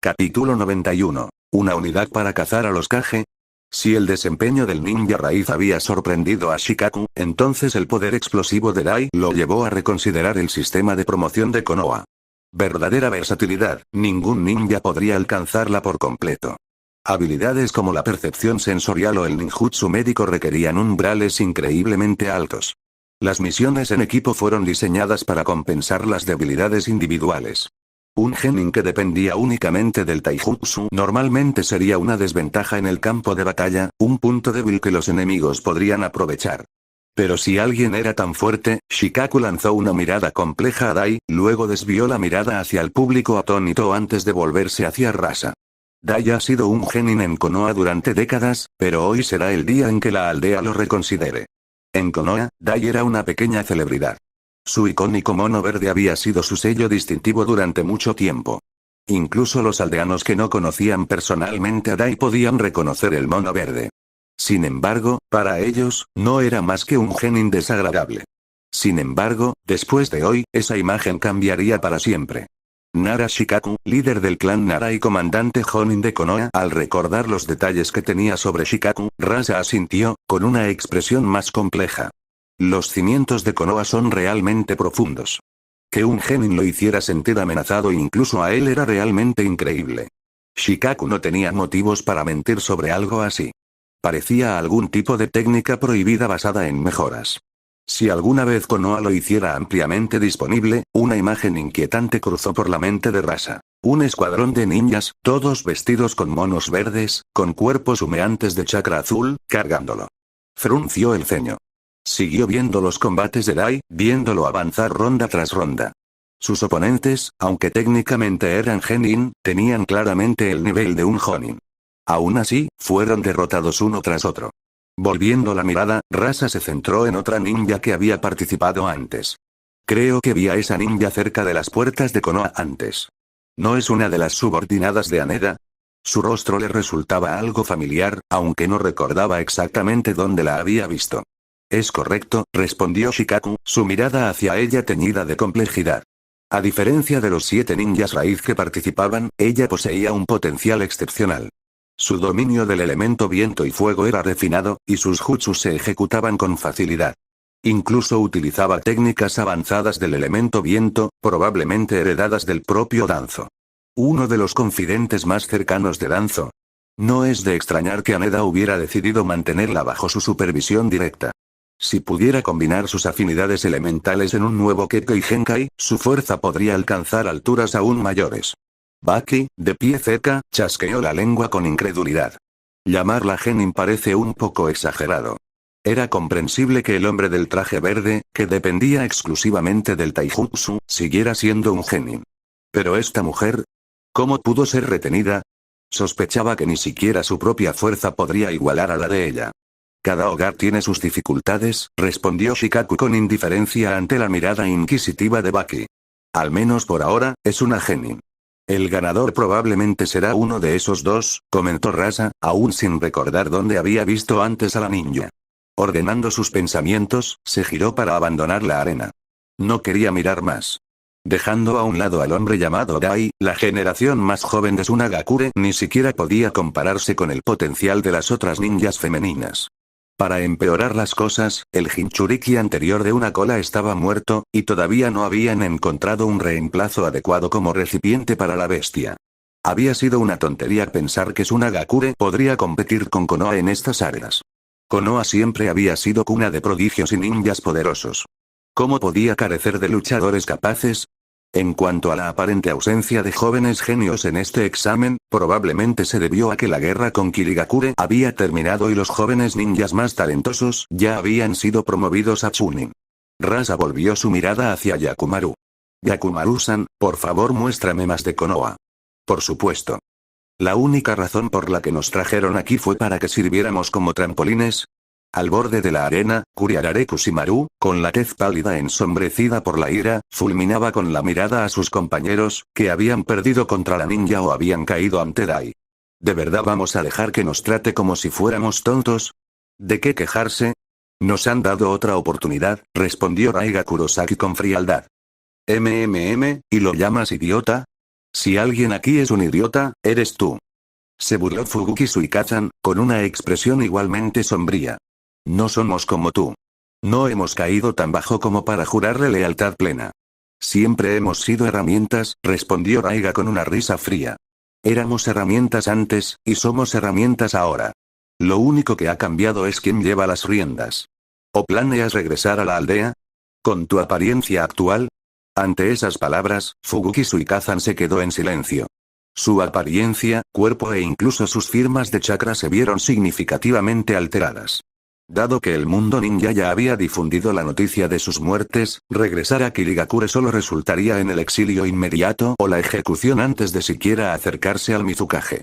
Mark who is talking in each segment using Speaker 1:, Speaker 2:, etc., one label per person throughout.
Speaker 1: Capítulo 91. ¿Una unidad para cazar a los Kage? Si el desempeño del ninja raíz había sorprendido a Shikaku, entonces el poder explosivo de Dai lo llevó a reconsiderar el sistema de promoción de Konoha. Verdadera versatilidad, ningún ninja podría alcanzarla por completo. Habilidades como la percepción sensorial o el ninjutsu médico requerían umbrales increíblemente altos. Las misiones en equipo fueron diseñadas para compensar las debilidades individuales. Un genin que dependía únicamente del taijutsu normalmente sería una desventaja en el campo de batalla, un punto débil que los enemigos podrían aprovechar. Pero si alguien era tan fuerte, Shikaku lanzó una mirada compleja a Dai, luego desvió la mirada hacia el público atónito antes de volverse hacia Rasa. Dai ha sido un genin en Konoha durante décadas, pero hoy será el día en que la aldea lo reconsidere. En Konoha, Dai era una pequeña celebridad. Su icónico mono verde había sido su sello distintivo durante mucho tiempo. Incluso los aldeanos que no conocían personalmente a Dai podían reconocer el mono verde. Sin embargo, para ellos, no era más que un genin desagradable. Sin embargo, después de hoy, esa imagen cambiaría para siempre. Nara Shikaku, líder del clan Nara y comandante Jonin de Konoha, al recordar los detalles que tenía sobre Shikaku, Rasa asintió, con una expresión más compleja. Los cimientos de Konoha son realmente profundos. Que un genin lo hiciera sentir amenazado incluso a él era realmente increíble. Shikaku no tenía motivos para mentir sobre algo así. Parecía algún tipo de técnica prohibida basada en mejoras. Si alguna vez Konoha lo hiciera ampliamente disponible, una imagen inquietante cruzó por la mente de Rasa. Un escuadrón de ninjas, todos vestidos con monos verdes, con cuerpos humeantes de chakra azul, cargándolo. Frunció el ceño. Siguió viendo los combates de Dai, viéndolo avanzar ronda tras ronda. Sus oponentes, aunque técnicamente eran genin, tenían claramente el nivel de un jonin. Aún así, fueron derrotados uno tras otro. Volviendo la mirada, Rasa se centró en otra ninja que había participado antes. Creo que vi a esa ninja cerca de las puertas de Konoha antes. ¿No es una de las subordinadas de Haneda? Su rostro le resultaba algo familiar, aunque no recordaba exactamente dónde la había visto. Es correcto, respondió Shikaku, su mirada hacia ella teñida de complejidad. A diferencia de los 7 ninjas raíz que participaban, ella poseía un potencial excepcional. Su dominio del elemento viento y fuego era refinado, y sus jutsus se ejecutaban con facilidad. Incluso utilizaba técnicas avanzadas del elemento viento, probablemente heredadas del propio Danzo. Uno de los confidentes más cercanos de Danzo. No es de extrañar que Haneda hubiera decidido mantenerla bajo su supervisión directa. Si pudiera combinar sus afinidades elementales en un nuevo Kekkei Genkai, su fuerza podría alcanzar alturas aún mayores. Baki, de pie cerca, chasqueó la lengua con incredulidad. Llamarla genin parece un poco exagerado. Era comprensible que el hombre del traje verde, que dependía exclusivamente del taijutsu, siguiera siendo un genin. Pero esta mujer, ¿cómo pudo ser retenida? Sospechaba que ni siquiera su propia fuerza podría igualar a la de ella. Cada hogar tiene sus dificultades, respondió Shikaku con indiferencia ante la mirada inquisitiva de Baki. Al menos por ahora, es una genin. El ganador probablemente será uno de esos dos, comentó Rasa, aún sin recordar dónde había visto antes a la ninja. Ordenando sus pensamientos, se giró para abandonar la arena. No quería mirar más. Dejando a un lado al hombre llamado Dai, la generación más joven de Tsunagakure ni siquiera podía compararse con el potencial de las otras ninjas femeninas. Para empeorar las cosas, el Jinchuriki anterior de una cola estaba muerto, y todavía no habían encontrado un reemplazo adecuado como recipiente para la bestia. Había sido una tontería pensar que Tsunagakure podría competir con Konoha en estas áreas. Konoha siempre había sido cuna de prodigios y ninjas poderosos. ¿Cómo podía carecer de luchadores capaces? En cuanto a la aparente ausencia de jóvenes genios en este examen, probablemente se debió a que la guerra con Kirigakure había terminado y los jóvenes ninjas más talentosos ya habían sido promovidos a Chunin. Rasa volvió su mirada hacia Yakumaru. Yakumaru-san, por favor muéstrame más de Konoha. Por supuesto. La única razón por la que nos trajeron aquí fue para que sirviéramos como trampolines. Al borde de la arena, Kuriarare Kushimaru, con la tez pálida ensombrecida por la ira, fulminaba con la mirada a sus compañeros, que habían perdido contra la ninja o habían caído ante Dai. ¿De verdad vamos a dejar que nos trate como si fuéramos tontos? ¿De qué quejarse? Nos han dado otra oportunidad, respondió Raiga Kurosaki con frialdad. ¿Y lo llamas idiota? Si alguien aquí es un idiota, eres tú. Se burló Fubuki Suikazan, con una expresión igualmente sombría. No somos como tú. No hemos caído tan bajo como para jurarle lealtad plena. Siempre hemos sido herramientas, respondió Raiga con una risa fría. Éramos herramientas antes, y somos herramientas ahora. Lo único que ha cambiado es quién lleva las riendas. ¿O planeas regresar a la aldea? ¿Con tu apariencia actual? Ante esas palabras, Fubuki Suikazan se quedó en silencio. Su apariencia, cuerpo e incluso sus firmas de chakra se vieron significativamente alteradas. Dado que el mundo ninja ya había difundido la noticia de sus muertes, regresar a Kirigakure solo resultaría en el exilio inmediato o la ejecución antes de siquiera acercarse al Mizukage.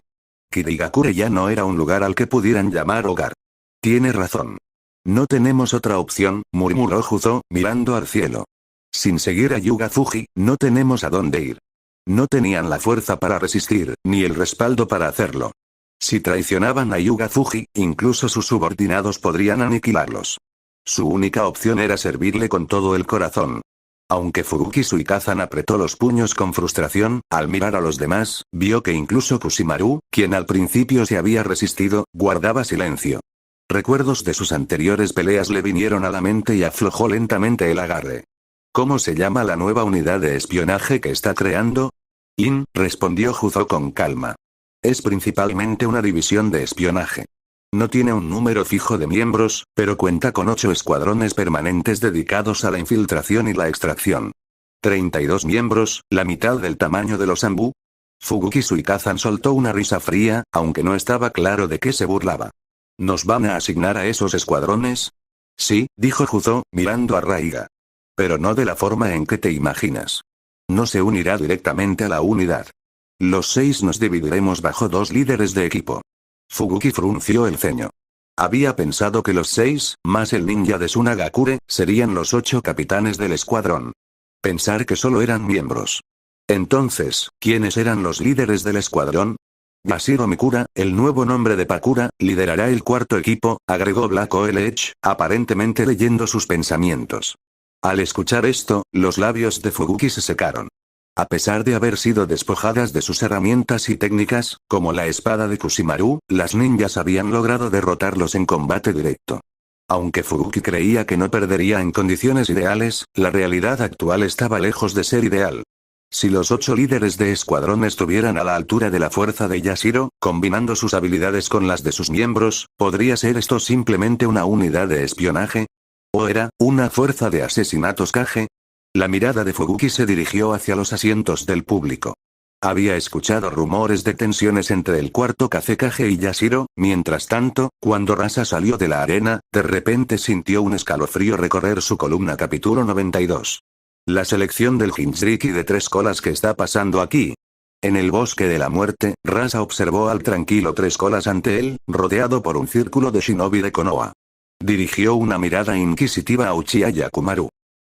Speaker 1: Kirigakure ya no era un lugar al que pudieran llamar hogar. Tiene razón. No tenemos otra opción, murmuró Juzo, mirando al cielo. Sin seguir a Yuga Fuji, no tenemos a dónde ir. No tenían la fuerza para resistir, ni el respaldo para hacerlo. Si traicionaban a Yuga Fuji, incluso sus subordinados podrían aniquilarlos. Su única opción era servirle con todo el corazón. Aunque Fubuki Suikazan apretó los puños con frustración, al mirar a los demás, vio que incluso Kushimaru, quien al principio se había resistido, guardaba silencio. Recuerdos de sus anteriores peleas le vinieron a la mente y aflojó lentamente el agarre. ¿Cómo se llama la nueva unidad de espionaje que está creando? Respondió Juzo con calma. Es principalmente una división de espionaje. No tiene un número fijo de miembros, pero cuenta con 8 escuadrones permanentes dedicados a la infiltración y la extracción. 32 miembros, la mitad del tamaño de los Anbu. Fubuki Suikazan soltó una risa fría, aunque no estaba claro de qué se burlaba. ¿Nos van a asignar a esos escuadrones? Sí, dijo Juzo, mirando a Raiga. Pero no de la forma en que te imaginas. No se unirá directamente a la unidad. Los 6 nos dividiremos bajo 2 líderes de equipo. Fubuki frunció el ceño. Había pensado que los 6, más el ninja de Tsunagakure, serían los 8 capitanes del escuadrón. Pensar que solo eran miembros. Entonces, ¿quiénes eran los líderes del escuadrón? Yashiro Mikura, el nuevo nombre de Pakura, liderará el 4º equipo, agregó Black Oelech, aparentemente leyendo sus pensamientos. Al escuchar esto, los labios de Fubuki se secaron. A pesar de haber sido despojadas de sus herramientas y técnicas, como la espada de Kushimaru, las ninjas habían logrado derrotarlos en combate directo. Aunque Fubuki creía que no perdería en condiciones ideales, la realidad actual estaba lejos de ser ideal. Si los 8 líderes de escuadrón estuvieran a la altura de la fuerza de Yashiro, combinando sus habilidades con las de sus miembros, ¿podría ser esto simplemente una unidad de espionaje? ¿O era una fuerza de asesinatos Kage? La mirada de Fubuki se dirigió hacia los asientos del público. Había escuchado rumores de tensiones entre el 4º Kazekage y Yashiro, mientras tanto, cuando Rasa salió de la arena, de repente sintió un escalofrío recorrer su columna. Capítulo 92. La selección del Jinchuriki de 3 colas que está pasando aquí. En el bosque de la muerte, Rasa observó al tranquilo 3 colas ante él, rodeado por un círculo de shinobi de Konoha. Dirigió una mirada inquisitiva a Uchiha Yakumaru.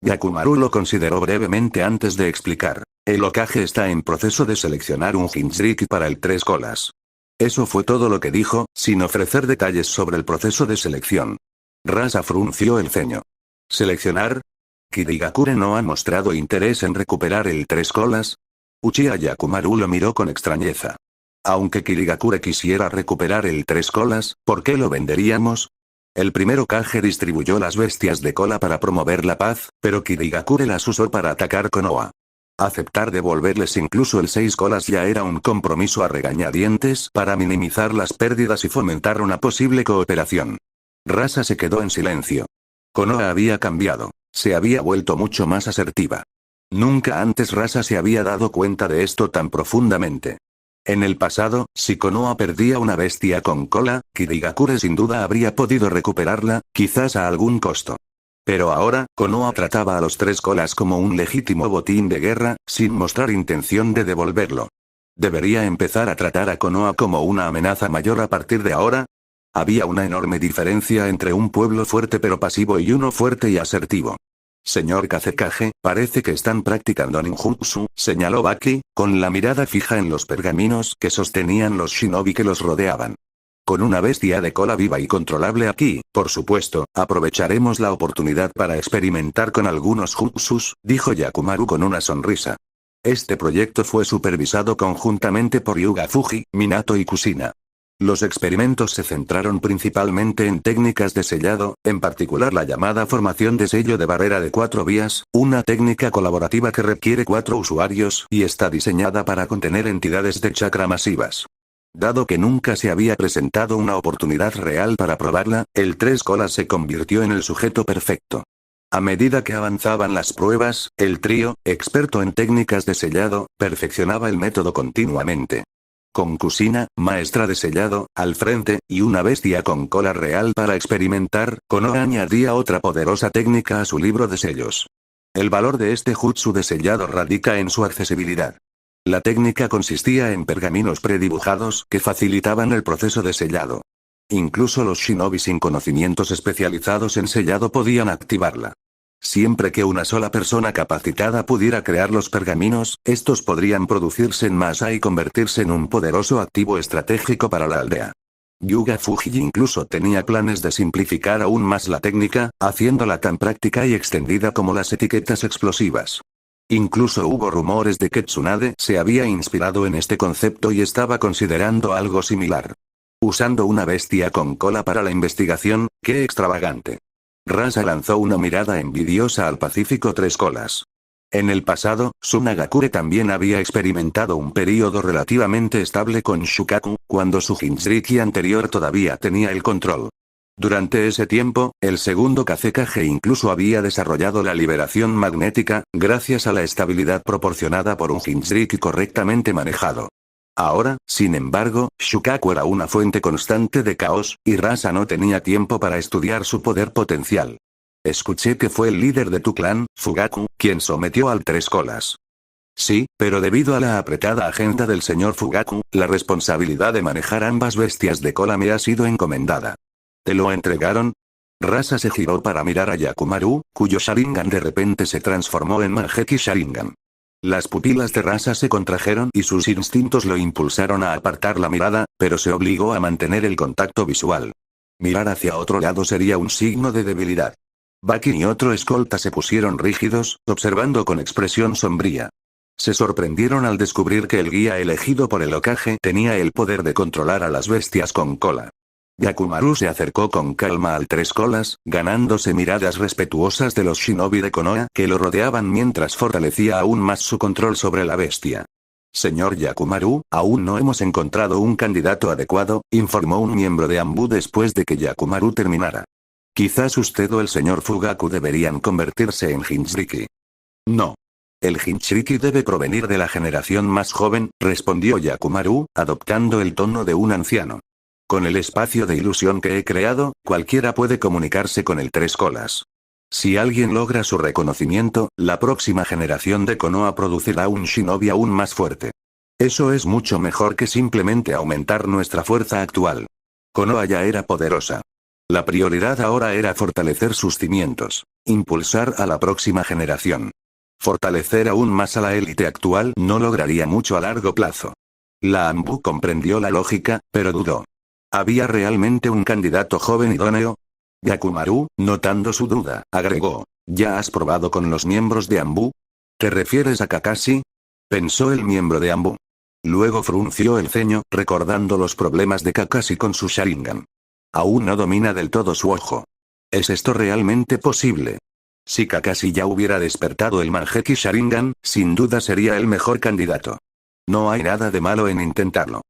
Speaker 1: Yakumaru lo consideró brevemente antes de explicar. El Hokage está en proceso de seleccionar un Jinchuriki para el 3 colas. Eso fue todo lo que dijo, sin ofrecer detalles sobre el proceso de selección. Rasa frunció el ceño. ¿Seleccionar? ¿Kirigakure no ha mostrado interés en recuperar el 3 colas? Uchiha Yakumaru lo miró con extrañeza. Aunque Kirigakure quisiera recuperar el 3 colas, ¿por qué lo venderíamos? El primer Hokage distribuyó las bestias de cola para promover la paz, pero Kirigakure las usó para atacar Konoha. Aceptar devolverles incluso el 6 colas ya era un compromiso a regañadientes para minimizar las pérdidas y fomentar una posible cooperación. Rasa se quedó en silencio. Konoha había cambiado. Se había vuelto mucho más asertiva. Nunca antes Rasa se había dado cuenta de esto tan profundamente. En el pasado, si Konoha perdía una bestia con cola, Kirigakure sin duda habría podido recuperarla, quizás a algún costo. Pero ahora, Konoha trataba a los 3 colas como un legítimo botín de guerra, sin mostrar intención de devolverlo. ¿Debería empezar a tratar a Konoha como una amenaza mayor a partir de ahora? Había una enorme diferencia entre un pueblo fuerte pero pasivo y uno fuerte y asertivo. Señor Kazekage, parece que están practicando ninjutsu, señaló Baki, con la mirada fija en los pergaminos que sostenían los shinobi que los rodeaban. Con una bestia de cola viva y controlable aquí, por supuesto, aprovecharemos la oportunidad para experimentar con algunos jutsus, dijo Yakumaru con una sonrisa. Este proyecto fue supervisado conjuntamente por Yuga Fuji, Minato y Kushina. Los experimentos se centraron principalmente en técnicas de sellado, en particular la llamada formación de sello de barrera de 4 vías, una técnica colaborativa que requiere 4 usuarios y está diseñada para contener entidades de chakra masivas. Dado que nunca se había presentado una oportunidad real para probarla, el Tres Colas se convirtió en el sujeto perfecto. A medida que avanzaban las pruebas, el trío, experto en técnicas de sellado, perfeccionaba el método continuamente. Con Kushina, maestra de sellado, al frente, y una bestia con cola real para experimentar, Konoha añadía otra poderosa técnica a su libro de sellos. El valor de este jutsu de sellado radica en su accesibilidad. La técnica consistía en pergaminos predibujados que facilitaban el proceso de sellado. Incluso los shinobi sin conocimientos especializados en sellado podían activarla. Siempre que una sola persona capacitada pudiera crear los pergaminos, estos podrían producirse en masa y convertirse en un poderoso activo estratégico para la aldea. Yuga Fuji incluso tenía planes de simplificar aún más la técnica, haciéndola tan práctica y extendida como las etiquetas explosivas. Incluso hubo rumores de que Tsunade se había inspirado en este concepto y estaba considerando algo similar. Usando una bestia con cola para la investigación, ¡qué extravagante! Rasa lanzó una mirada envidiosa al Pacífico Tres Colas. En el pasado, Tsunagakure también había experimentado un período relativamente estable con Shukaku, cuando su Jinchuriki anterior todavía tenía el control. Durante ese tiempo, el segundo Kazekage incluso había desarrollado la liberación magnética, gracias a la estabilidad proporcionada por un Jinchuriki correctamente manejado. Ahora, sin embargo, Shukaku era una fuente constante de caos, y Rasa no tenía tiempo para estudiar su poder potencial. Escuché que fue el líder de tu clan, Fugaku, quien sometió al Tres Colas. Sí, pero debido a la apretada agenda del señor Fugaku, la responsabilidad de manejar ambas bestias de cola me ha sido encomendada. ¿Te lo entregaron? Rasa se giró para mirar a Yakumaru, cuyo Sharingan de repente se transformó en Manjeki Sharingan. Las pupilas de Rasa se contrajeron y sus instintos lo impulsaron a apartar la mirada, pero se obligó a mantener el contacto visual. Mirar hacia otro lado sería un signo de debilidad. Baki y otro escolta se pusieron rígidos, observando con expresión sombría. Se sorprendieron al descubrir que el guía elegido por el Hokage tenía el poder de controlar a las bestias con cola. Yakumaru se acercó con calma al Tres Colas, ganándose miradas respetuosas de los shinobi de Konoha que lo rodeaban mientras fortalecía aún más su control sobre la bestia. Señor Yakumaru, aún no hemos encontrado un candidato adecuado, informó un miembro de Anbu después de que Yakumaru terminara. Quizás usted o el señor Fugaku deberían convertirse en Jinchuriki. No. El Jinchuriki debe provenir de la generación más joven, respondió Yakumaru, adoptando el tono de un anciano. Con el espacio de ilusión que he creado, cualquiera puede comunicarse con el Tres Colas. Si alguien logra su reconocimiento, la próxima generación de Konoha producirá un shinobi aún más fuerte. Eso es mucho mejor que simplemente aumentar nuestra fuerza actual. Konoha ya era poderosa. La prioridad ahora era fortalecer sus cimientos, impulsar a la próxima generación. Fortalecer aún más a la élite actual no lograría mucho a largo plazo. La Anbu comprendió la lógica, pero dudó. ¿Había realmente un candidato joven idóneo? Yakumaru, notando su duda, agregó, ¿ya has probado con los miembros de Anbu? ¿Te refieres a Kakashi? Pensó el miembro de Anbu. Luego frunció el ceño, recordando los problemas de Kakashi con su Sharingan. Aún no domina del todo su ojo. ¿Es esto realmente posible? Si Kakashi ya hubiera despertado el Manjeki Sharingan, sin duda sería el mejor candidato. No hay nada de malo en intentarlo.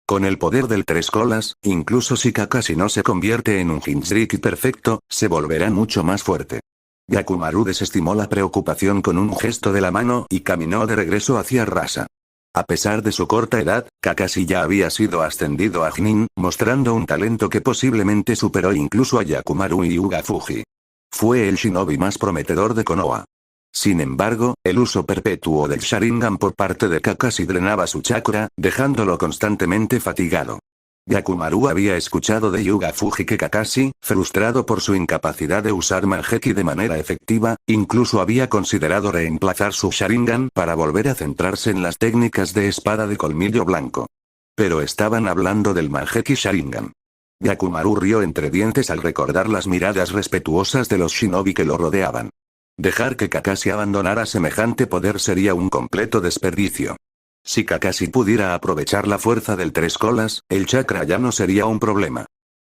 Speaker 1: Con el poder del Tres Colas, incluso si Kakashi no se convierte en un Jinchuriki perfecto, se volverá mucho más fuerte. Yakumaru desestimó la preocupación con un gesto de la mano y caminó de regreso hacia Rasa. A pesar de su corta edad, Kakashi ya había sido ascendido a Chunin, mostrando un talento que posiblemente superó incluso a Yakumaru y Yuga Fuji. Fue el shinobi más prometedor de Konoha. Sin embargo, el uso perpetuo del Sharingan por parte de Kakashi drenaba su chakra, dejándolo constantemente fatigado. Yakumaru había escuchado de Yuga Fuji que Kakashi, frustrado por su incapacidad de usar Manjeki de manera efectiva, incluso había considerado reemplazar su Sharingan para volver a centrarse en las técnicas de espada de colmillo blanco. Pero estaban hablando del Manjeki Sharingan. Yakumaru rió entre dientes al recordar las miradas respetuosas de los shinobi que lo rodeaban. Dejar que Kakashi abandonara semejante poder sería un completo desperdicio. Si Kakashi pudiera aprovechar la fuerza del Tres Colas, el chakra ya no sería un problema.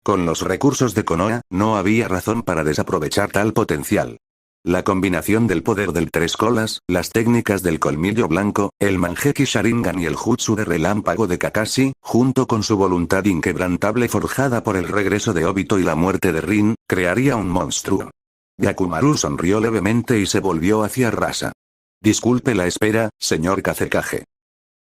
Speaker 1: Con los recursos de Konoha, no había razón para desaprovechar tal potencial. La combinación del poder del Tres Colas, las técnicas del colmillo blanco, el Mangekyou Sharingan y el Jutsu de relámpago de Kakashi, junto con su voluntad inquebrantable forjada por el regreso de Obito y la muerte de Rin, crearía un monstruo. Yakumaru sonrió levemente y se volvió hacia Rasa. Disculpe la espera, señor Kazekage.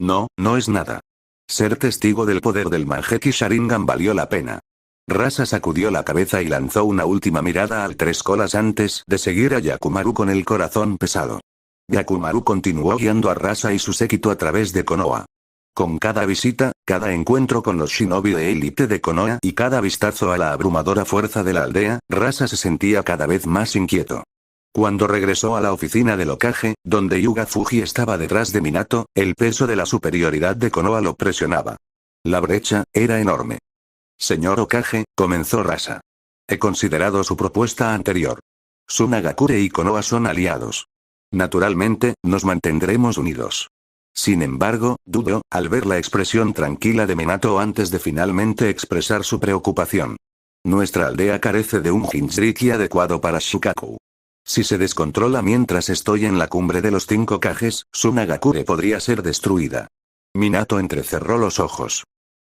Speaker 1: No, no es nada. Ser testigo del poder del Mangekyou Sharingan valió la pena. Rasa sacudió la cabeza y lanzó una última mirada al Tres Colas antes de seguir a Yakumaru con el corazón pesado. Yakumaru continuó guiando a Rasa y su séquito a través de Konoha. Con cada visita, cada encuentro con los shinobi de élite de Konoha y cada vistazo a la abrumadora fuerza de la aldea, Rasa se sentía cada vez más inquieto. Cuando regresó a la oficina del Hokage, donde Yuga Fuji estaba detrás de Minato, el peso de la superioridad de Konoha lo presionaba. La brecha era enorme. Señor Hokage, comenzó Rasa. He considerado su propuesta anterior. Tsunagakure y Konoha son aliados. Naturalmente, nos mantendremos unidos. Sin embargo, dudo, al ver la expresión tranquila de Minato antes de finalmente expresar su preocupación. Nuestra aldea carece de un Jinchuriki adecuado para Shukaku. Si se descontrola mientras estoy en la cumbre de los 5 Kages, Tsunagakure podría ser destruida. Minato entrecerró los ojos.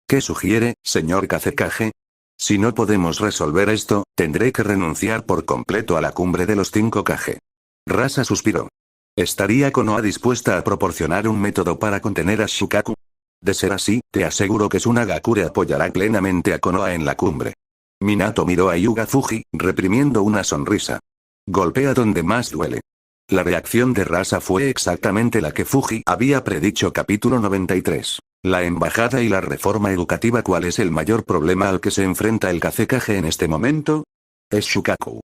Speaker 1: ¿Qué sugiere, señor Kazekage? Si no podemos resolver esto, tendré que renunciar por completo a la cumbre de los 5 Kage. Rasa suspiró. ¿Estaría Konoha dispuesta a proporcionar un método para contener a Shukaku? De ser así, te aseguro que Tsunagakure apoyará plenamente a Konoha en la cumbre. Minato miró a Yuga Fuji, reprimiendo una sonrisa. Golpea donde más duele. La reacción de Rasa fue exactamente la que Fuji había predicho. Capítulo 93. La embajada y la reforma educativa. ¿Cuál es el mayor problema al que se enfrenta el Kazekage en este momento? Es Shukaku.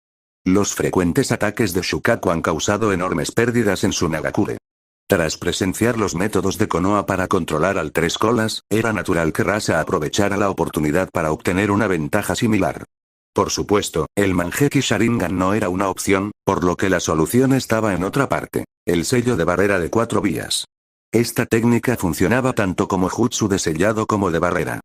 Speaker 1: Los frecuentes ataques de Shukaku han causado enormes pérdidas en Tsunagakure. Tras presenciar los métodos de Konoha para controlar al Tres Colas, era natural que Rasa aprovechara la oportunidad para obtener una ventaja similar. Por supuesto, el Mangekyou Sharingan no era una opción, por lo que la solución estaba en otra parte, el sello de barrera de 4 vías. Esta técnica funcionaba tanto como jutsu de sellado como de barrera.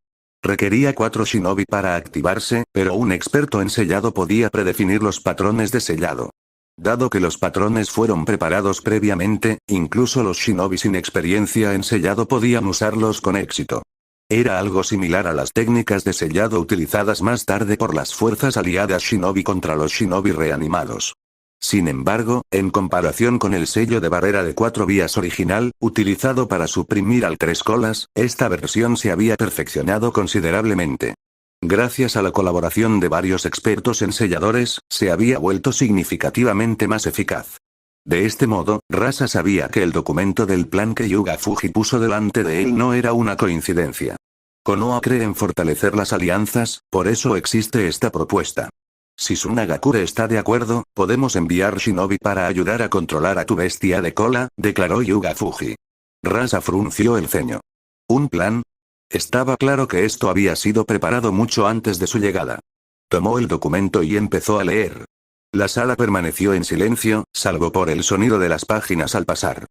Speaker 1: Requería 4 shinobi para activarse, pero un experto en sellado podía predefinir los patrones de sellado. Dado que los patrones fueron preparados previamente, incluso los shinobi sin experiencia en sellado podían usarlos con éxito. Era algo similar a las técnicas de sellado utilizadas más tarde por las fuerzas aliadas shinobi contra los shinobi reanimados. Sin embargo, en comparación con el sello de barrera de 4 vías original, utilizado para suprimir al Tres Colas, esta versión se había perfeccionado considerablemente. Gracias a la colaboración de varios expertos en selladores, se había vuelto significativamente más eficaz. De este modo, Rasa sabía que el documento del plan que Yuga Fuji puso delante de él no era una coincidencia. Konoha cree en fortalecer las alianzas, por eso existe esta propuesta. Si Tsunagakure está de acuerdo, podemos enviar shinobi para ayudar a controlar a tu bestia de cola, declaró Yuga Fuji. Rasa frunció el ceño. ¿Un plan? Estaba claro que esto había sido preparado mucho antes de su llegada. Tomó el documento y empezó a leer. La sala permaneció en silencio, salvo por el sonido de las páginas al pasar.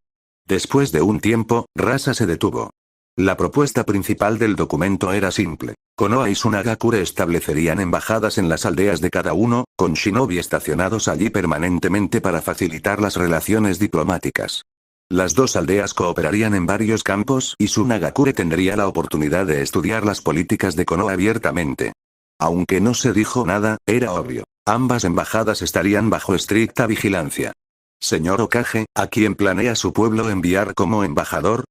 Speaker 1: Después de un tiempo, Rasa se detuvo. La propuesta principal del documento era simple. Konoha y Tsunagakure establecerían embajadas en las aldeas de cada uno, con shinobi estacionados allí permanentemente para facilitar las relaciones diplomáticas. Las dos aldeas cooperarían en varios campos y Tsunagakure tendría la oportunidad de estudiar las políticas de Konoha abiertamente. Aunque no se dijo nada, era obvio. Ambas embajadas estarían bajo estricta vigilancia. Señor Hokage, ¿a quién planea su pueblo enviar como embajador?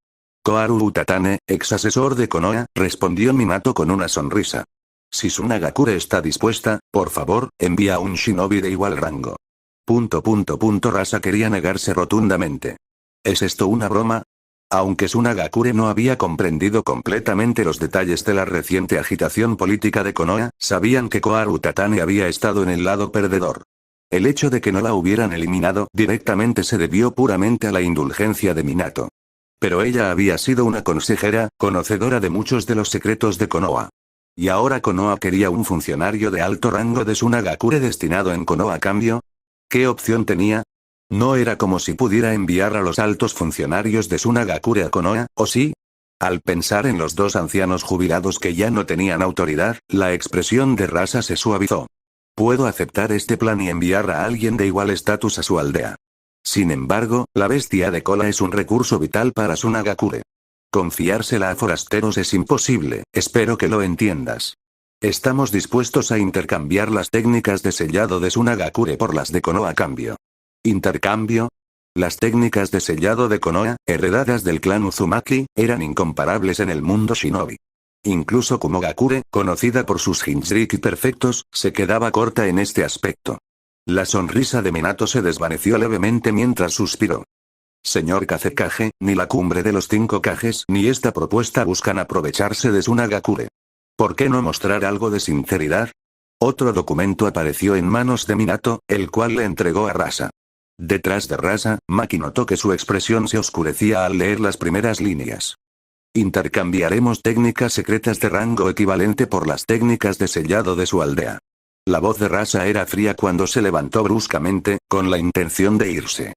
Speaker 1: Koharu Utatane, ex asesor de Konoha, respondió Minato con una sonrisa. Si Tsunagakure está dispuesta, por favor, envía a un shinobi de igual rango. Rasa quería negarse rotundamente. ¿Es esto una broma? Aunque Tsunagakure no había comprendido completamente los detalles de la reciente agitación política de Konoha, sabían que Koharu Utatane había estado en el lado perdedor. El hecho de que no la hubieran eliminado directamente se debió puramente a la indulgencia de Minato. Pero ella había sido una consejera, conocedora de muchos de los secretos de Konoha. Y ahora Konoha quería un funcionario de alto rango de Tsunagakure destinado en Konoha a cambio. ¿Qué opción tenía? No era como si pudiera enviar a los altos funcionarios de Tsunagakure a Konoha, ¿o sí? Al pensar en los dos ancianos jubilados que ya no tenían autoridad, la expresión de Rasa se suavizó. Puedo aceptar este plan y enviar a alguien de igual estatus a su aldea. Sin embargo, la bestia de cola es un recurso vital para Tsunagakure. Confiársela a forasteros es imposible, espero que lo entiendas. Estamos dispuestos a intercambiar las técnicas de sellado de Tsunagakure por las de Konoha a cambio. ¿Intercambio? Las técnicas de sellado de Konoha, heredadas del clan Uzumaki, eran incomparables en el mundo shinobi. Incluso Kumogakure, conocida por sus Jinchuriki perfectos, se quedaba corta en este aspecto. La sonrisa de Minato se desvaneció levemente mientras suspiró. Señor Kazekage, ni la cumbre de los 5 Kages ni esta propuesta buscan aprovecharse de Tsunagakure. ¿Por qué no mostrar algo de sinceridad? Otro documento apareció en manos de Minato, el cual le entregó a Rasa. Detrás de Rasa, Maki notó que su expresión se oscurecía al leer las primeras líneas. Intercambiaremos técnicas secretas de rango equivalente por las técnicas de sellado de su aldea. La voz de Rasa era fría cuando se levantó bruscamente, con la intención de irse.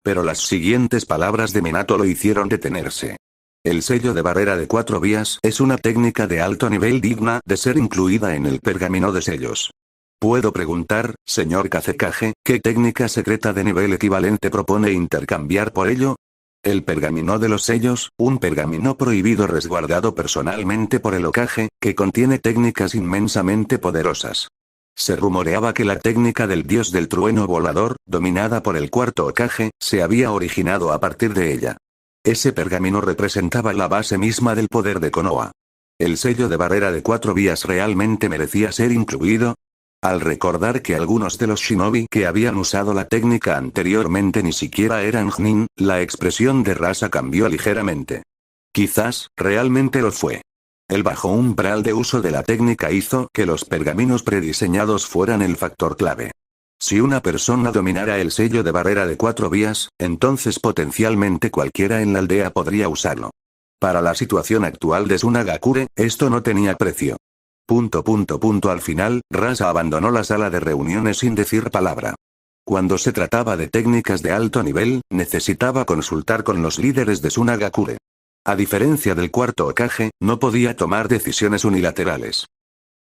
Speaker 1: Pero las siguientes palabras de Minato lo hicieron detenerse. El sello de barrera de 4 vías es una técnica de alto nivel digna de ser incluida en el pergamino de sellos. ¿Puedo preguntar, señor Kazekage, qué técnica secreta de nivel equivalente propone intercambiar por ello? El pergamino de los sellos, un pergamino prohibido resguardado personalmente por el Hokage, que contiene técnicas inmensamente poderosas. Se rumoreaba que la técnica del dios del trueno volador, dominada por el cuarto Hokage, se había originado a partir de ella. Ese pergamino representaba la base misma del poder de Konoha. ¿El sello de barrera de 4 vías realmente merecía ser incluido? Al recordar que algunos de los shinobi que habían usado la técnica anteriormente ni siquiera eran Chunin, la expresión de Rasa cambió ligeramente. Quizás, realmente lo fue. El bajo umbral de uso de la técnica hizo que los pergaminos prediseñados fueran el factor clave. Si una persona dominara el sello de barrera de 4 vías, entonces potencialmente cualquiera en la aldea podría usarlo. Para la situación actual de Tsunagakure, esto no tenía precio. Al final, Rasa abandonó la sala de reuniones sin decir palabra. Cuando se trataba de técnicas de alto nivel, necesitaba consultar con los líderes de Tsunagakure. A diferencia del cuarto Hokage, no podía tomar decisiones unilaterales.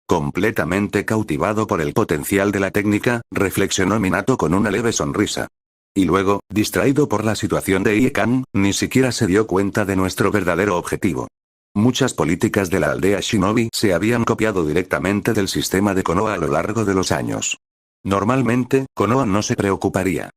Speaker 1: Completamente cautivado por el potencial de la técnica, reflexionó Minato con una leve sonrisa. Y luego, distraído por la situación de Iekan, ni siquiera se dio cuenta de nuestro verdadero objetivo. Muchas políticas de la aldea Shinobi se habían copiado directamente del sistema de Konoha a lo largo de los años. Normalmente, Konoha no se preocuparía.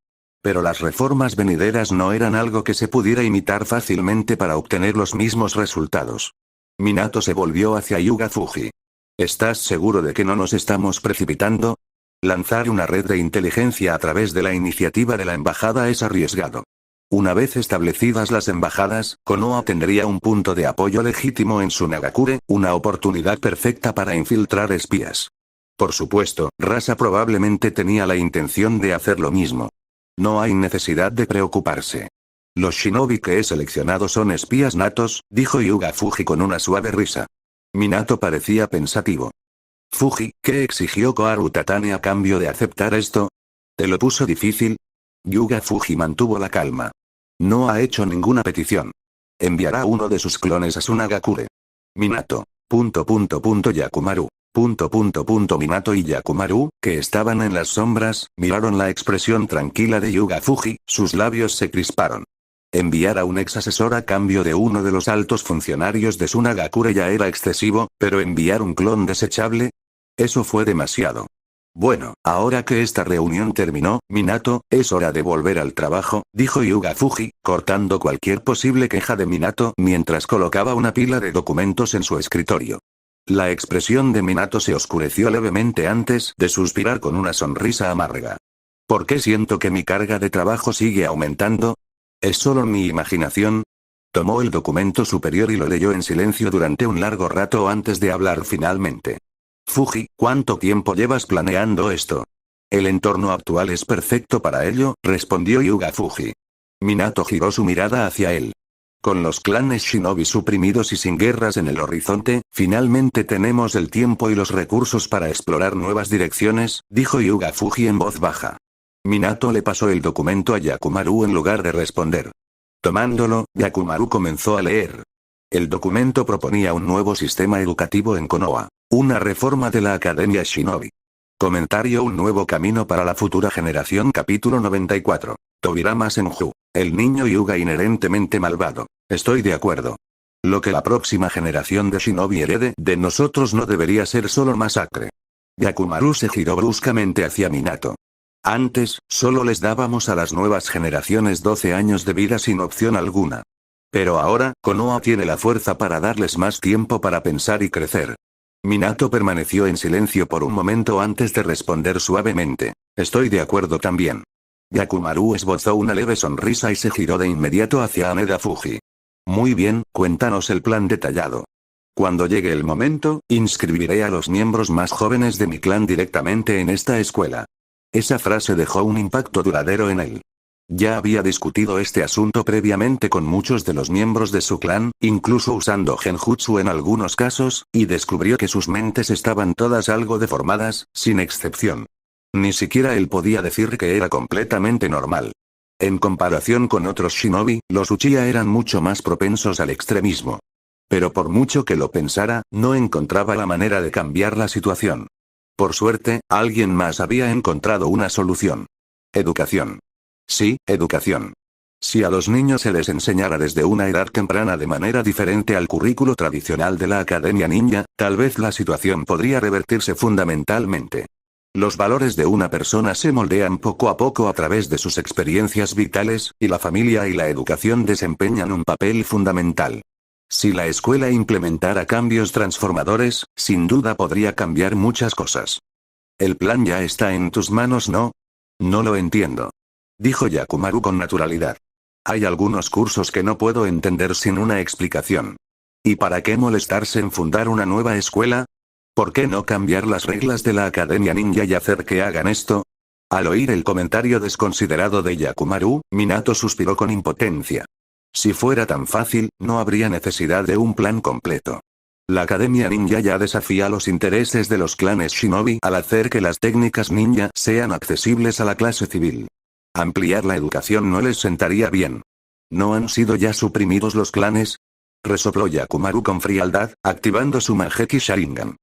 Speaker 1: Pero las reformas venideras no eran algo que se pudiera imitar fácilmente para obtener los mismos resultados. Minato se volvió hacia Yuga Fuji. ¿Estás seguro de que no nos estamos precipitando? Lanzar una red de inteligencia a través de la iniciativa de la embajada es arriesgado. Una vez establecidas las embajadas, Konoha tendría un punto de apoyo legítimo en Tsunagakure, una oportunidad perfecta para infiltrar espías. Por supuesto, Rasa probablemente tenía la intención de hacer lo mismo. No hay necesidad de preocuparse. Los shinobi que he seleccionado son espías natos, dijo Yuga Fuji con una suave risa. Minato parecía pensativo. Fuji, ¿qué exigió Koharu Tatane a cambio de aceptar esto? ¿Te lo puso difícil? Yuga Fuji mantuvo la calma. No ha hecho ninguna petición. Enviará uno de sus clones a Tsunagakure. Minato. Yakumaru. Minato y Yakumaru, que estaban en las sombras, miraron la expresión tranquila de Yuga Fuji, sus labios se crisparon. Enviar a un ex asesor a cambio de uno de los altos funcionarios de Tsunagakure ya era excesivo, pero enviar un clon desechable. Eso fue demasiado. Bueno, ahora que esta reunión terminó, Minato, es hora de volver al trabajo, dijo Yuga Fuji, cortando cualquier posible queja de Minato mientras colocaba una pila de documentos en su escritorio. La expresión de Minato se oscureció levemente antes de suspirar con una sonrisa amarga. ¿Por qué siento que mi carga de trabajo sigue aumentando? ¿Es solo mi imaginación? Tomó el documento superior y lo leyó en silencio durante un largo rato antes de hablar finalmente. Fuji, ¿cuánto tiempo llevas planeando esto? El entorno actual es perfecto para ello, respondió Yuga Fuji. Minato giró su mirada hacia él. Con los clanes shinobi suprimidos y sin guerras en el horizonte, finalmente tenemos el tiempo y los recursos para explorar nuevas direcciones, dijo Yuga Fuji en voz baja. Minato le pasó el documento a Yakumaru en lugar de responder. Tomándolo, Yakumaru comenzó a leer. El documento proponía un nuevo sistema educativo en Konoha. Una reforma de la Academia Shinobi. Comentario: un nuevo camino para la futura generación. Capítulo 94. Tobirama Senju. El niño Hyuga inherentemente malvado. Estoy de acuerdo. Lo que la próxima generación de Shinobi herede de nosotros no debería ser solo masacre. Yakumaru se giró bruscamente hacia Minato. Antes, solo les dábamos a las nuevas generaciones 12 años de vida sin opción alguna. Pero ahora, Konoha tiene la fuerza para darles más tiempo para pensar y crecer. Minato permaneció en silencio por un momento antes de responder suavemente. Estoy de acuerdo también. Yakumaru esbozó una leve sonrisa y se giró de inmediato hacia Haneda Fuji. Muy bien, cuéntanos el plan detallado. Cuando llegue el momento, inscribiré a los miembros más jóvenes de mi clan directamente en esta escuela. Esa frase dejó un impacto duradero en él. Ya había discutido este asunto previamente con muchos de los miembros de su clan, incluso usando genjutsu en algunos casos, y descubrió que sus mentes estaban todas algo deformadas, sin excepción. Ni siquiera él podía decir que era completamente normal. En comparación con otros shinobi, los Uchiha eran mucho más propensos al extremismo. Pero por mucho que lo pensara, no encontraba la manera de cambiar la situación. Por suerte, alguien más había encontrado una solución. Educación. Sí, educación. Si a los niños se les enseñara desde una edad temprana de manera diferente al currículo tradicional de la Academia Ninja, tal vez la situación podría revertirse fundamentalmente. Los valores de una persona se moldean poco a poco a través de sus experiencias vitales, y la familia y la educación desempeñan un papel fundamental. Si la escuela implementara cambios transformadores, sin duda podría cambiar muchas cosas. El plan ya está en tus manos, ¿no? No lo entiendo. Dijo Yakumaru con naturalidad. Hay algunos cursos que no puedo entender sin una explicación. ¿Y para qué molestarse en fundar una nueva escuela? ¿Por qué no cambiar las reglas de la Academia Ninja y hacer que hagan esto? Al oír el comentario desconsiderado de Yakumaru, Minato suspiró con impotencia. Si fuera tan fácil, no habría necesidad de un plan completo. La Academia Ninja ya desafía los intereses de los clanes Shinobi al hacer que las técnicas ninja sean accesibles a la clase civil. Ampliar la educación no les sentaría bien. ¿No han sido ya suprimidos los clanes? Resopló Yakumaru con frialdad, activando su Mangekyou Sharingan.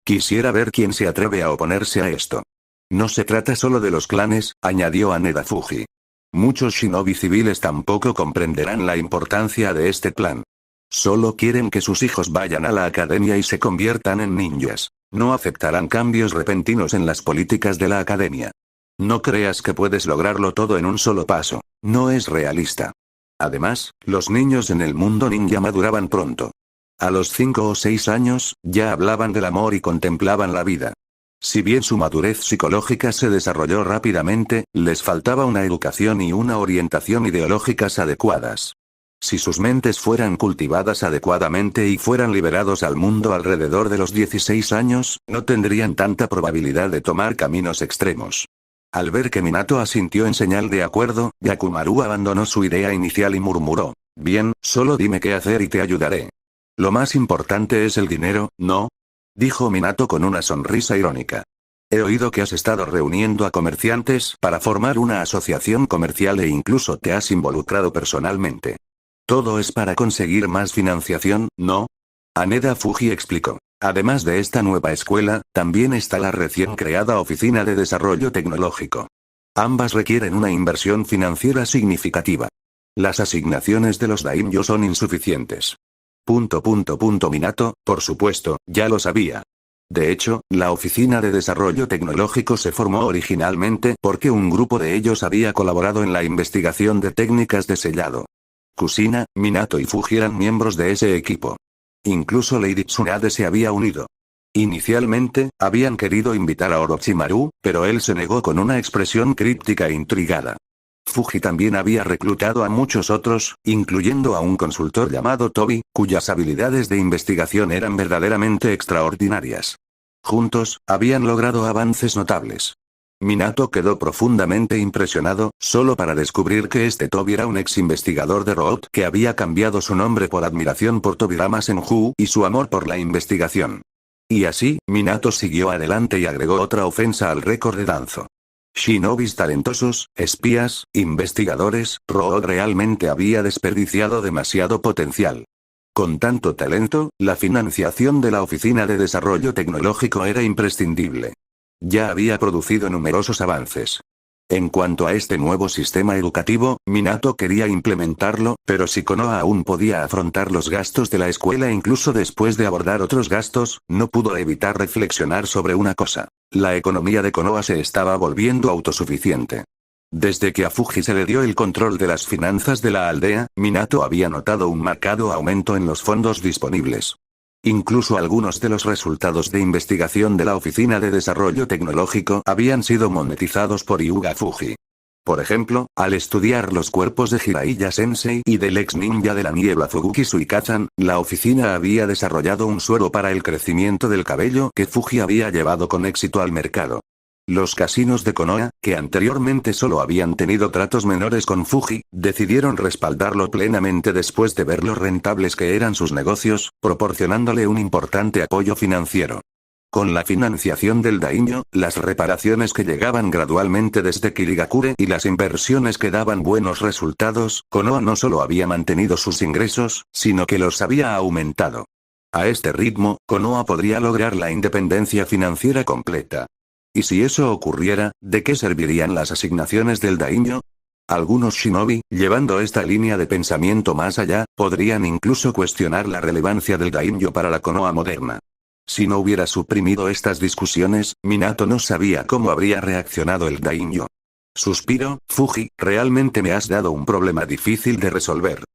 Speaker 1: Quisiera ver quién se atreve a oponerse a esto. No se trata solo de los clanes, añadió Haneda Fuji. Muchos shinobi civiles tampoco comprenderán la importancia de este plan. Solo quieren que sus hijos vayan a la academia y se conviertan en ninjas. No aceptarán cambios repentinos en las políticas de la academia. No creas que puedes lograrlo todo en un solo paso. No es realista. Además, los niños en el mundo ninja maduraban pronto. A los 5 o 6 años, ya hablaban del amor y contemplaban la vida. Si bien su madurez psicológica se desarrolló rápidamente, les faltaba una educación y una orientación ideológicas adecuadas. Si sus mentes fueran cultivadas adecuadamente y fueran liberados al mundo alrededor de los 16 años, no tendrían tanta probabilidad de tomar caminos extremos. Al ver que Minato asintió en señal de acuerdo, Yakumaru abandonó su idea inicial y murmuró: «Bien, solo dime qué hacer y te ayudaré». «Lo más importante es el dinero, ¿no?», dijo Minato con una sonrisa irónica. «He oído que has estado reuniendo a comerciantes para formar una asociación comercial e incluso te has involucrado personalmente. Todo es para conseguir más financiación, ¿no?», Haneda Fuji explicó. Además de esta nueva escuela, también está la recién creada Oficina de Desarrollo Tecnológico. Ambas requieren una inversión financiera significativa. Las asignaciones de los daimyo son insuficientes. Minato, por supuesto, ya lo sabía. De hecho, la Oficina de Desarrollo Tecnológico se formó originalmente porque un grupo de ellos había colaborado en la investigación de técnicas de sellado. Kusina, Minato y Fuji eran miembros de ese equipo. Incluso Lady Tsunade se había unido. Inicialmente, habían querido invitar a Orochimaru, pero él se negó con una expresión críptica e intrigada. Fuji también había reclutado a muchos otros, incluyendo a un consultor llamado Tobi, cuyas habilidades de investigación eran verdaderamente extraordinarias. Juntos, habían logrado avances notables. Minato quedó profundamente impresionado, solo para descubrir que este Tobi era un ex investigador de Root que había cambiado su nombre por admiración por Tobirama Senju y su amor por la investigación. Y así, Minato siguió adelante y agregó otra ofensa al récord de Danzo. Shinobis talentosos, espías, investigadores, Road realmente había desperdiciado demasiado potencial. Con tanto talento, la financiación de la Oficina de Desarrollo Tecnológico era imprescindible. Ya había producido numerosos avances. En cuanto a este nuevo sistema educativo, Minato quería implementarlo, pero si Konoha aún podía afrontar los gastos de la escuela incluso después de abordar otros gastos, no pudo evitar reflexionar sobre una cosa. La economía de Konoha se estaba volviendo autosuficiente. Desde que a Fuji se le dio el control de las finanzas de la aldea, Minato había notado un marcado aumento en los fondos disponibles. Incluso algunos de los resultados de investigación de la Oficina de Desarrollo Tecnológico habían sido monetizados por Hyuga Fuji. Por ejemplo, al estudiar los cuerpos de Jiraiya Sensei y del ex ninja de la niebla Fuguki Suikachan, la oficina había desarrollado un suero para el crecimiento del cabello que Fuji había llevado con éxito al mercado. Los casinos de Konoha, que anteriormente solo habían tenido tratos menores con Fuji, decidieron respaldarlo plenamente después de ver lo rentables que eran sus negocios, proporcionándole un importante apoyo financiero. Con la financiación del daimyo, las reparaciones que llegaban gradualmente desde Kirigakure y las inversiones que daban buenos resultados, Konoha no solo había mantenido sus ingresos, sino que los había aumentado. A este ritmo, Konoha podría lograr la independencia financiera completa. ¿Y si eso ocurriera, de qué servirían las asignaciones del daimyo? Algunos shinobi, llevando esta línea de pensamiento más allá, podrían incluso cuestionar la relevancia del daimyo para la Konoha moderna. Si no hubiera suprimido estas discusiones, Minato no sabía cómo habría reaccionado el daimyo. Suspiro, Fuji, realmente me has dado un problema difícil de resolver.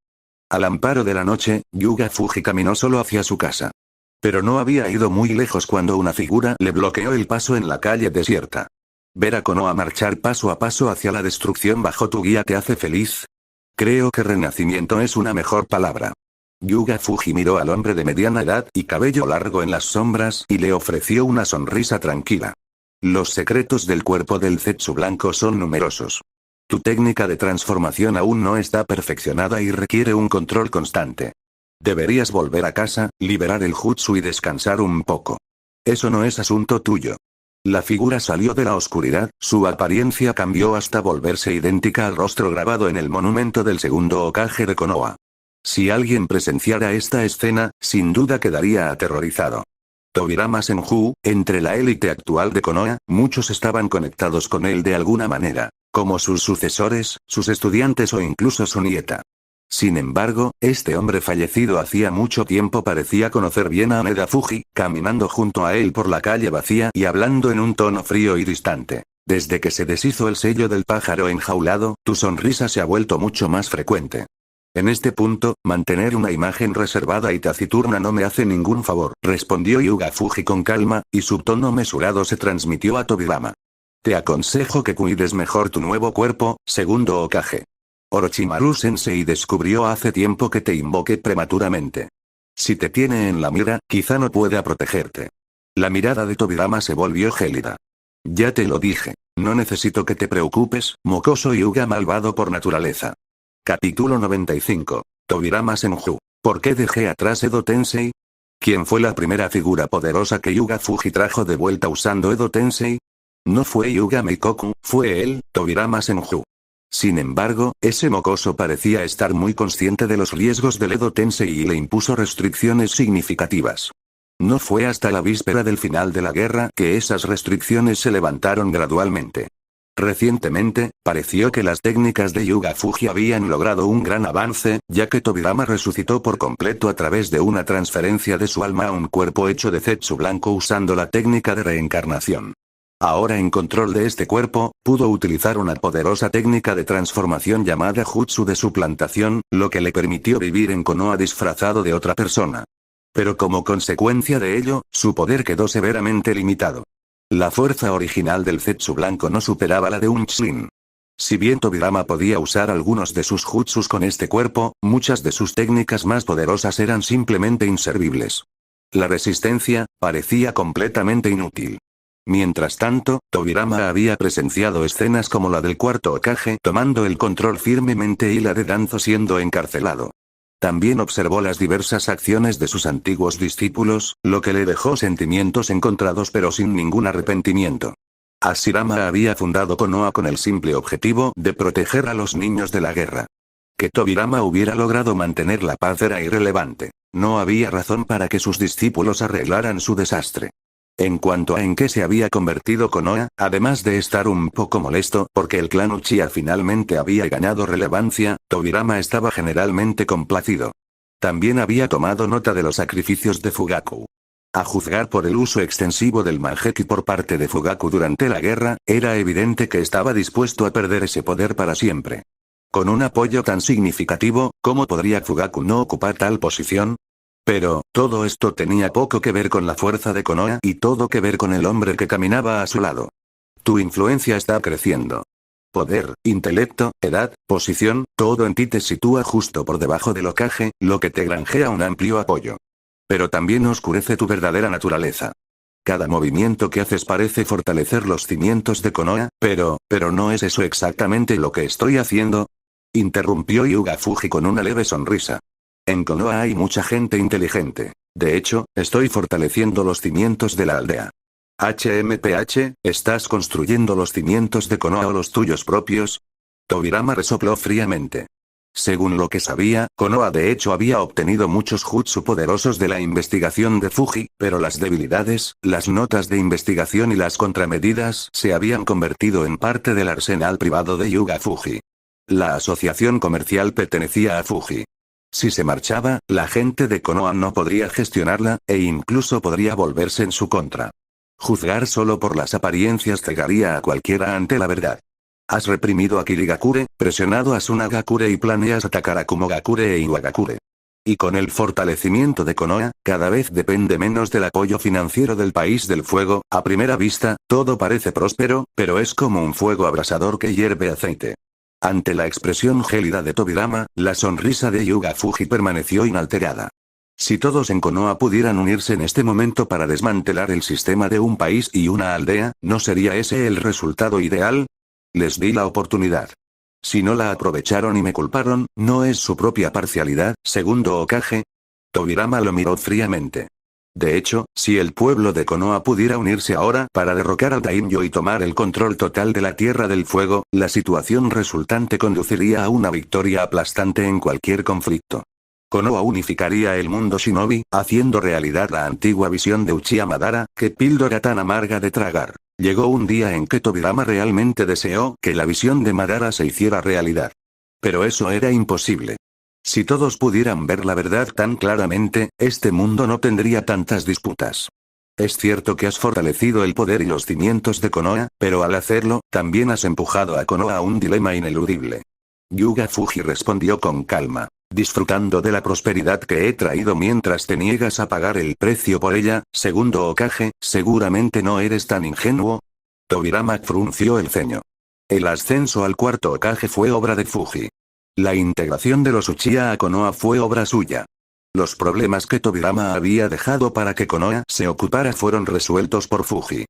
Speaker 1: Al amparo de la noche, Hyuga Fuji caminó solo hacia su casa. Pero no había ido muy lejos cuando una figura le bloqueó el paso en la calle desierta. ¿Ver a Konoha marchar paso a paso hacia la destrucción bajo tu guía te hace feliz? Creo que renacimiento es una mejor palabra. Hyuga Fuji miró al hombre de mediana edad y cabello largo en las sombras y le ofreció una sonrisa tranquila. Los secretos del cuerpo del Zetsu blanco son numerosos. Tu técnica de transformación aún no está perfeccionada y requiere un control constante. Deberías volver a casa, liberar el jutsu y descansar un poco. Eso no es asunto tuyo. La figura salió de la oscuridad, su apariencia cambió hasta volverse idéntica al rostro grabado en el monumento del segundo Hokage de Konoha. Si alguien presenciara esta escena, sin duda quedaría aterrorizado. Tobirama Senju, entre la élite actual de Konoha, muchos estaban conectados con él de alguna manera, como sus sucesores, sus estudiantes o incluso su nieta. Sin embargo, este hombre fallecido hacía mucho tiempo parecía conocer bien a Haneda Fuji, caminando junto a él por la calle vacía y hablando en un tono frío y distante. Desde que se deshizo el sello del pájaro enjaulado, tu sonrisa se ha vuelto mucho más frecuente. En este punto, mantener una imagen reservada y taciturna no me hace ningún favor, respondió Hyuga Fuji con calma, y su tono mesurado se transmitió a Tobirama. Te aconsejo que cuides mejor tu nuevo cuerpo, segundo Hokage. Orochimaru Sensei descubrió hace tiempo que te invoqué prematuramente. Si te tiene en la mira, quizá no pueda protegerte. La mirada de Tobirama se volvió gélida. Ya te lo dije, no necesito que te preocupes, mocoso Hyuga malvado por naturaleza. Capítulo 95. Tobirama Senju. ¿Por qué dejé atrás Edo Tensei? ¿Quién fue la primera figura poderosa que Hyuga Fuji trajo de vuelta usando Edo Tensei? No fue Hyuga Meikoku, fue él, Tobirama Senju. Sin embargo, ese mocoso parecía estar muy consciente de los riesgos del Edo Tensei y le impuso restricciones significativas. No fue hasta la víspera del final de la guerra que esas restricciones se levantaron gradualmente. Recientemente, pareció que las técnicas de Hyuga Fuji habían logrado un gran avance, ya que Tobirama resucitó por completo a través de una transferencia de su alma a un cuerpo hecho de Zetsu blanco usando la técnica de reencarnación. Ahora en control de este cuerpo, pudo utilizar una poderosa técnica de transformación llamada Jutsu de suplantación, lo que le permitió vivir en Konoha disfrazado de otra persona. Pero como consecuencia de ello, su poder quedó severamente limitado. La fuerza original del Zetsu blanco no superaba la de un Chunin. Si bien Tobirama podía usar algunos de sus jutsus con este cuerpo, muchas de sus técnicas más poderosas eran simplemente inservibles. La resistencia parecía completamente inútil. Mientras tanto, Tobirama había presenciado escenas como la del cuarto Hokage tomando el control firmemente y la de Danzo siendo encarcelado. También observó las diversas acciones de sus antiguos discípulos, lo que le dejó sentimientos encontrados pero sin ningún arrepentimiento. Hashirama había fundado Konoha con el simple objetivo de proteger a los niños de la guerra. Que Tobirama hubiera logrado mantener la paz era irrelevante. No había razón para que sus discípulos arreglaran su desastre. En cuanto a en qué se había convertido Konoha, además de estar un poco molesto porque el clan Uchiha finalmente había ganado relevancia, Tobirama estaba generalmente complacido. También había tomado nota de los sacrificios de Fugaku. A juzgar por el uso extensivo del Manjeki por parte de Fugaku durante la guerra, era evidente que estaba dispuesto a perder ese poder para siempre. Con un apoyo tan significativo, ¿cómo podría Fugaku no ocupar tal posición? Pero, todo esto tenía poco que ver con la fuerza de Konoha y todo que ver con el hombre que caminaba a su lado. Tu influencia está creciendo. Poder, intelecto, edad, posición, todo en ti te sitúa justo por debajo del Hokage, lo que te granjea un amplio apoyo. Pero también oscurece tu verdadera naturaleza. Cada movimiento que haces parece fortalecer los cimientos de Konoha, pero ¿no es eso exactamente lo que estoy haciendo? Interrumpió Hyuga Fuji con una leve sonrisa. En Konoha hay mucha gente inteligente. De hecho, estoy fortaleciendo los cimientos de la aldea. HMPH, ¿estás construyendo los cimientos de Konoha o los tuyos propios? Tobirama resopló fríamente. Según lo que sabía, Konoha de hecho había obtenido muchos jutsu poderosos de la investigación de Fuji, pero las debilidades, las notas de investigación y las contramedidas se habían convertido en parte del arsenal privado de Hyuga Fuji. La asociación comercial pertenecía a Fuji. Si se marchaba, la gente de Konoha no podría gestionarla, e incluso podría volverse en su contra. Juzgar solo por las apariencias cegaría a cualquiera ante la verdad. Has reprimido a Kirigakure, presionado a Tsunagakure y planeas atacar a Kumogakure e Iwagakure. Y con el fortalecimiento de Konoha, cada vez depende menos del apoyo financiero del país del fuego. A primera vista, todo parece próspero, pero es como un fuego abrasador que hierve aceite. Ante la expresión gélida de Tobirama, la sonrisa de Hyuga Fuji permaneció inalterada. Si todos en Konoha pudieran unirse en este momento para desmantelar el sistema de un país y una aldea, ¿no sería ese el resultado ideal? Les di la oportunidad. Si no la aprovecharon y me culparon, ¿no es su propia parcialidad, segundo Hokage? Tobirama lo miró fríamente. De hecho, si el pueblo de Konoha pudiera unirse ahora para derrocar al Daimyo y tomar el control total de la Tierra del Fuego, la situación resultante conduciría a una victoria aplastante en cualquier conflicto. Konoha unificaría el mundo shinobi, haciendo realidad la antigua visión de Uchiha Madara, qué píldora tan amarga de tragar. Llegó un día en que Tobirama realmente deseó que la visión de Madara se hiciera realidad. Pero eso era imposible. Si todos pudieran ver la verdad tan claramente, este mundo no tendría tantas disputas. Es cierto que has fortalecido el poder y los cimientos de Konoha, pero al hacerlo, también has empujado a Konoha a un dilema ineludible. Hyuga Fuji respondió con calma. Disfrutando de la prosperidad que he traído mientras te niegas a pagar el precio por ella, segundo Hokage, seguramente no eres tan ingenuo. Tobirama frunció el ceño. El ascenso al cuarto Hokage fue obra de Fuji. La integración de los Uchiha a Konoha fue obra suya. Los problemas que Tobirama había dejado para que Konoha se ocupara fueron resueltos por Fuji.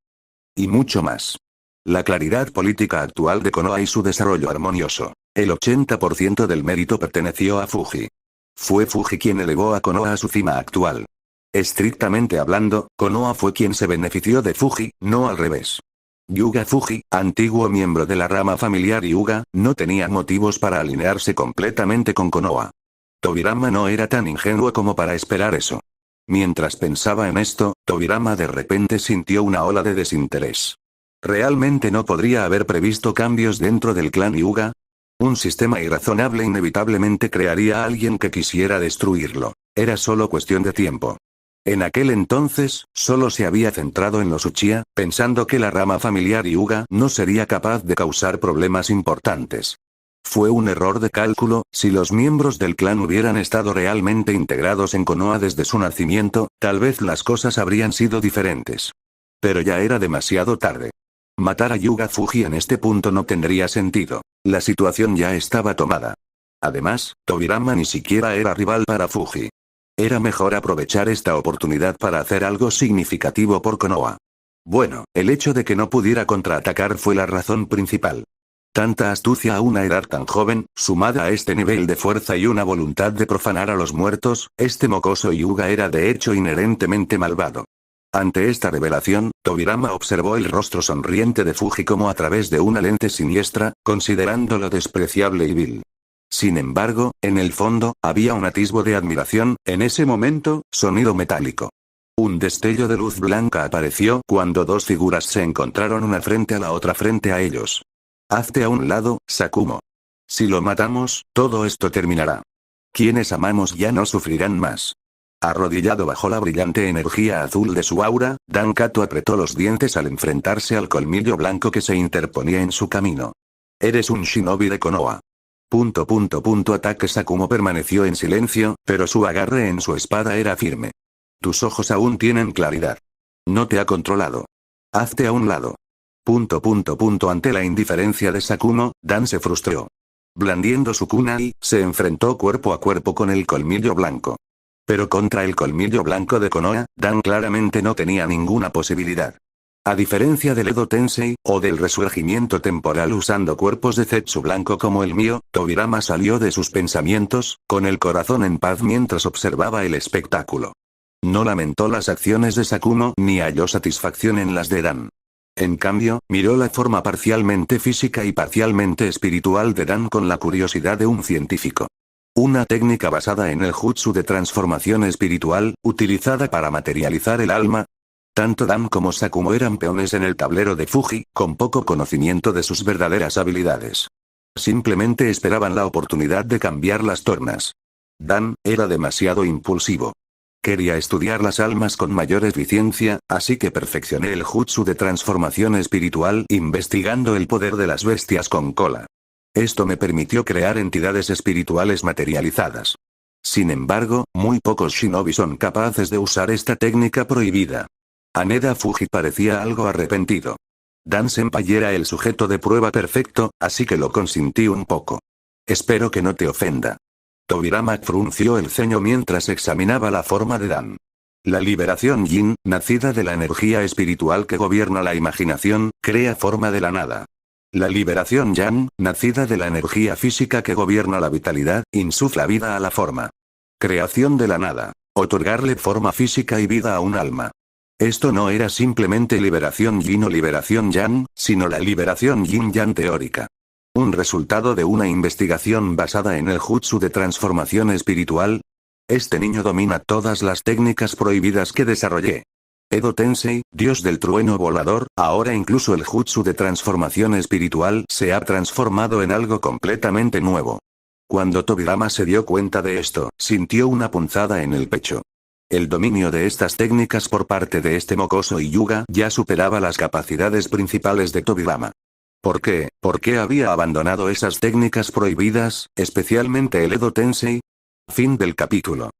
Speaker 1: Y mucho más. La claridad política actual de Konoha y su desarrollo armonioso. El 80% del mérito perteneció a Fuji. Fue Fuji quien elevó a Konoha a su cima actual. Estrictamente hablando, Konoha fue quien se benefició de Fuji, no al revés. Hyuga Fuji, antiguo miembro de la rama familiar Hyuga, no tenía motivos para alinearse completamente con Konoha. Tobirama no era tan ingenuo como para esperar eso. Mientras pensaba en esto, Tobirama de repente sintió una ola de desinterés. ¿Realmente no podría haber previsto cambios dentro del clan Hyuga? Un sistema irrazonable inevitablemente crearía a alguien que quisiera destruirlo. Era solo cuestión de tiempo. En aquel entonces, solo se había centrado en los Uchiha, pensando que la rama familiar Hyuga no sería capaz de causar problemas importantes. Fue un error de cálculo. Si los miembros del clan hubieran estado realmente integrados en Konoha desde su nacimiento, tal vez las cosas habrían sido diferentes. Pero ya era demasiado tarde. Matar a Hyuga Fuji en este punto no tendría sentido. La situación ya estaba tomada. Además, Tobirama ni siquiera era rival para Fuji. Era mejor aprovechar esta oportunidad para hacer algo significativo por Konoha. Bueno, el hecho de que no pudiera contraatacar fue la razón principal. Tanta astucia a una edad tan joven, sumada a este nivel de fuerza y una voluntad de profanar a los muertos, este mocoso Hyuga era de hecho inherentemente malvado. Ante esta revelación, Tobirama observó el rostro sonriente de Fuji como a través de una lente siniestra, considerándolo despreciable y vil. Sin embargo, en el fondo, había un atisbo de admiración. En ese momento, sonido metálico. Un destello de luz blanca apareció cuando dos figuras se encontraron una frente a la otra frente a ellos. Hazte a un lado, Sakumo. Si lo matamos, todo esto terminará. Quienes amamos ya no sufrirán más. Arrodillado bajo la brillante energía azul de su aura, Dan Kato apretó los dientes al enfrentarse al colmillo blanco que se interponía en su camino. Eres un shinobi de Konoha. Ataque. Sakumo permaneció en silencio, pero su agarre en su espada era firme. Tus ojos aún tienen claridad. No te ha controlado. Hazte a un lado. Ante la indiferencia de Sakumo, Dan se frustró. Blandiendo su kunai, se enfrentó cuerpo a cuerpo con el colmillo blanco. Pero contra el colmillo blanco de Konoha, Dan claramente no tenía ninguna posibilidad. A diferencia del Edo Tensei, o del resurgimiento temporal usando cuerpos de Zetsu blanco como el mío, Tobirama salió de sus pensamientos, con el corazón en paz mientras observaba el espectáculo. No lamentó las acciones de Sakumo ni halló satisfacción en las de Dan. En cambio, miró la forma parcialmente física y parcialmente espiritual de Dan con la curiosidad de un científico. Una técnica basada en el jutsu de transformación espiritual, utilizada para materializar el alma. Tanto Dan como Sakumo eran peones en el tablero de Fuji, con poco conocimiento de sus verdaderas habilidades. Simplemente esperaban la oportunidad de cambiar las tornas. Dan era demasiado impulsivo. Quería estudiar las almas con mayor eficiencia, así que perfeccioné el jutsu de transformación espiritual investigando el poder de las bestias con cola. Esto me permitió crear entidades espirituales materializadas. Sin embargo, muy pocos shinobi son capaces de usar esta técnica prohibida. Haneda Fuji parecía algo arrepentido. Dan Senpai era el sujeto de prueba perfecto, así que lo consentí un poco. Espero que no te ofenda. Tobirama frunció el ceño mientras examinaba la forma de Dan. La liberación yin, nacida de la energía espiritual que gobierna la imaginación, crea forma de la nada. La liberación yang, nacida de la energía física que gobierna la vitalidad, insufla vida a la forma. Creación de la nada. Otorgarle forma física y vida a un alma. Esto no era simplemente liberación yin o liberación yang, sino la liberación yin-yang teórica. Un resultado de una investigación basada en el jutsu de transformación espiritual. Este niño domina todas las técnicas prohibidas que desarrollé. Edo Tensei, dios del trueno volador, ahora incluso el jutsu de transformación espiritual se ha transformado en algo completamente nuevo. Cuando Tobirama se dio cuenta de esto, sintió una punzada en el pecho. El dominio de estas técnicas por parte de este mocoso Hyuga ya superaba las capacidades principales de Tobirama. ¿Por qué? ¿Por qué había abandonado esas técnicas prohibidas, especialmente el Edo Tensei? Fin del capítulo.